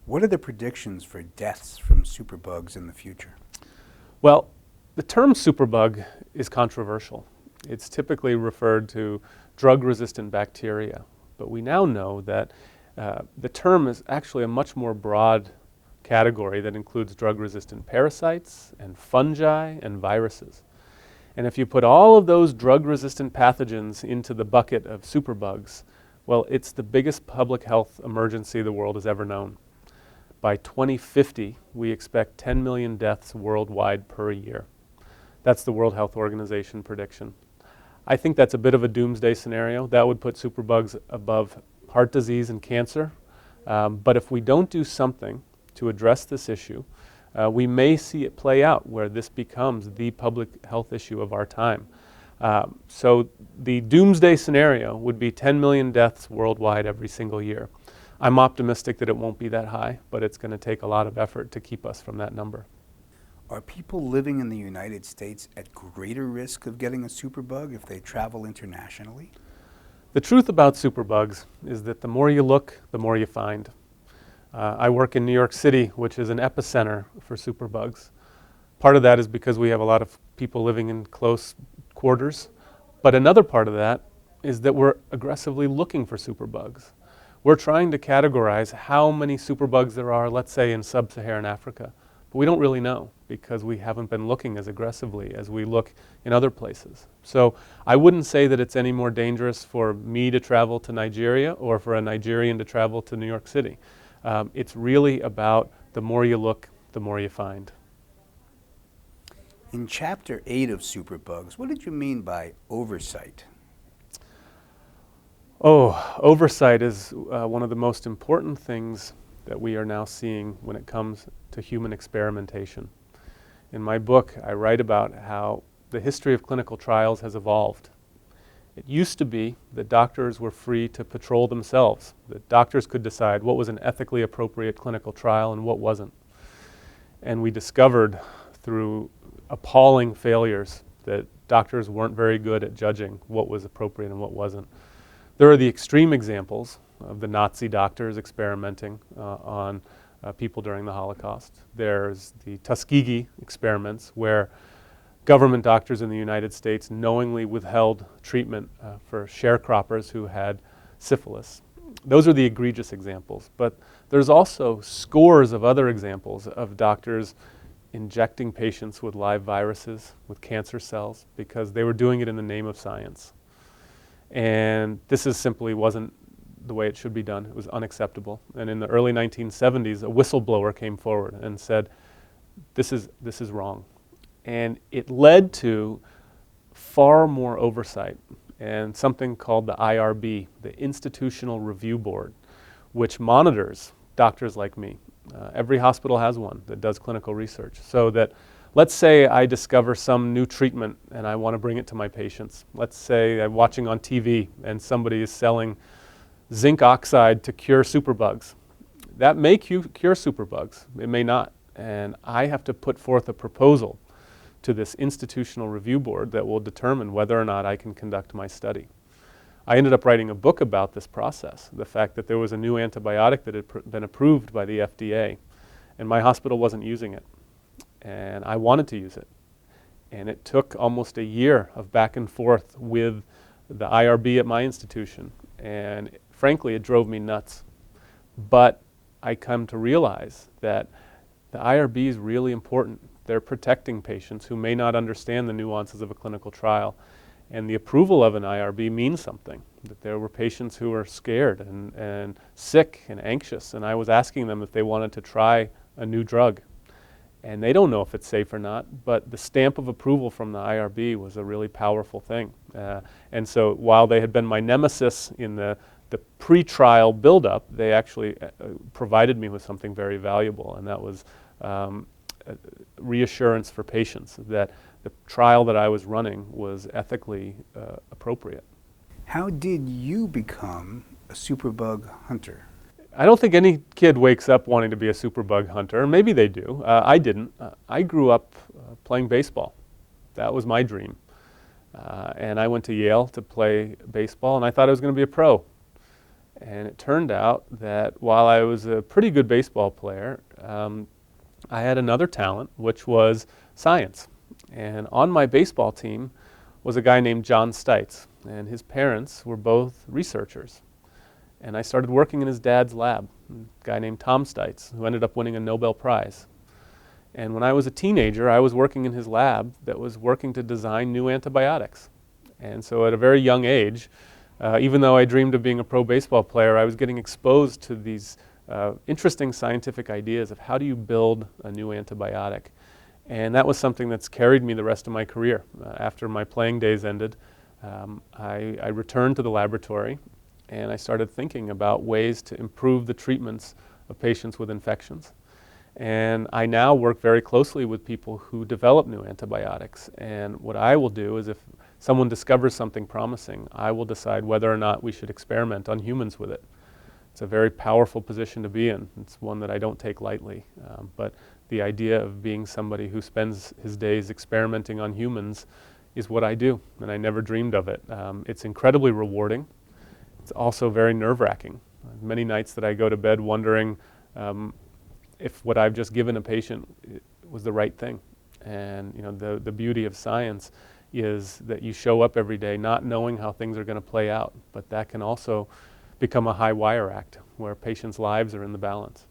What are the predictions for deaths from superbugs in the future? Well, the term superbug is controversial. It's typically referred to drug-resistant bacteria, but we now know that the term is actually a much more broad category that includes drug-resistant parasites and fungi and viruses. And if you put all of those drug-resistant pathogens into the bucket of superbugs, well, it's the biggest public health emergency the world has ever known. By 2050, we expect 10 million deaths worldwide per year. That's the World Health Organization prediction. I think that's a bit of a doomsday scenario. That would put superbugs above heart disease and cancer. But if we don't do something to address this issue, we may see it play out where this becomes the public health issue of our time. So the doomsday scenario would be 10 million deaths worldwide every single year. I'm optimistic that it won't be that high, but it's going to take a lot of effort to keep us from that number. Are people living in the United States at greater risk of getting a superbug if they travel internationally? The truth about superbugs is that the more you look, the more you find. I work in New York City, which is an epicenter for superbugs. Part of that is because we have a lot of people living in close quarters, but another part of that is that we're aggressively looking for superbugs. We're trying to categorize how many superbugs there are, let's say, in sub-Saharan Africa. But we don't really know because we haven't been looking as aggressively as we look in other places. So I wouldn't say that it's any more dangerous for me to travel to Nigeria or for a Nigerian to travel to New York City. It's really about the more you look, the more you find. In Chapter 8 of Superbugs, what did you mean by oversight? Oh, oversight is one of the most important things that we are now seeing when it comes to human experimentation. In my book, I write about how the history of clinical trials has evolved. It used to be that doctors were free to patrol themselves, that doctors could decide what was an ethically appropriate clinical trial and what wasn't. And we discovered through appalling failures that doctors weren't very good at judging what was appropriate and what wasn't. There are the extreme examples of the Nazi doctors experimenting on people during the Holocaust. There's the Tuskegee experiments where government doctors in the United States knowingly withheld treatment for sharecroppers who had syphilis. Those are the egregious examples, but there's also scores of other examples of doctors injecting patients with live viruses, with cancer cells, because they were doing it in the name of science. And this simply wasn't the way it should be done. It was unacceptable. And in the early 1970s, a whistleblower came forward and said, this is wrong. And it led to far more oversight and something called the IRB, the Institutional Review Board, which monitors doctors like me. Every hospital has one that does clinical research. So that, let's say I discover some new treatment and I want to bring it to my patients. Let's say I'm watching on TV and somebody is selling zinc oxide to cure superbugs. That may cure superbugs. It may not. And I have to put forth a proposal to this institutional review board that will determine whether or not I can conduct my study. I ended up writing a book about this process, the fact that there was a new antibiotic that had been approved by the FDA, and my hospital wasn't using it. And I wanted to use it. And it took almost a year of back and forth with the IRB at my institution. And frankly, it drove me nuts. But I come to realize that the IRB is really important. They're protecting patients who may not understand the nuances of a clinical trial. And the approval of an IRB means something, that there were patients who were scared and sick and anxious. And I was asking them if they wanted to try a new drug. And they don't know if it's safe or not, but the stamp of approval from the IRB was a really powerful thing. And so while they had been my nemesis in the pre-trial buildup, they actually provided me with something very valuable, and that was reassurance for patients that the trial that I was running was ethically appropriate. How did you become a superbug hunter? I don't think any kid wakes up wanting to be a superbug hunter. Maybe they do. I didn't. I grew up playing baseball. That was my dream. And I went to Yale to play baseball, and I thought I was going to be a pro. And it turned out that while I was a pretty good baseball player, I had another talent, which was science. And on my baseball team was a guy named John Stites, and his parents were both researchers. And I started working in his dad's lab, a guy named Tom Stites, who ended up winning a Nobel Prize. And when I was a teenager, I was working in his lab that was working to design new antibiotics. And so at a very young age, even though I dreamed of being a pro baseball player, I was getting exposed to these interesting scientific ideas of how do you build a new antibiotic. And that was something that's carried me the rest of my career. After my playing days ended, I returned to the laboratory and I started thinking about ways to improve the treatments of patients with infections. And I now work very closely with people who develop new antibiotics. And what I will do is if someone discovers something promising, I will decide whether or not we should experiment on humans with it. It's a very powerful position to be in. It's one that I don't take lightly. But the idea of being somebody who spends his days experimenting on humans is what I do, and I never dreamed of it. It's incredibly rewarding. It's also very nerve-wracking. Many nights that I go to bed wondering if what I've just given a patient was the right thing. And you know, the beauty of science is that you show up every day not knowing how things are going to play out, but that can also become a high wire act where patients' lives are in the balance.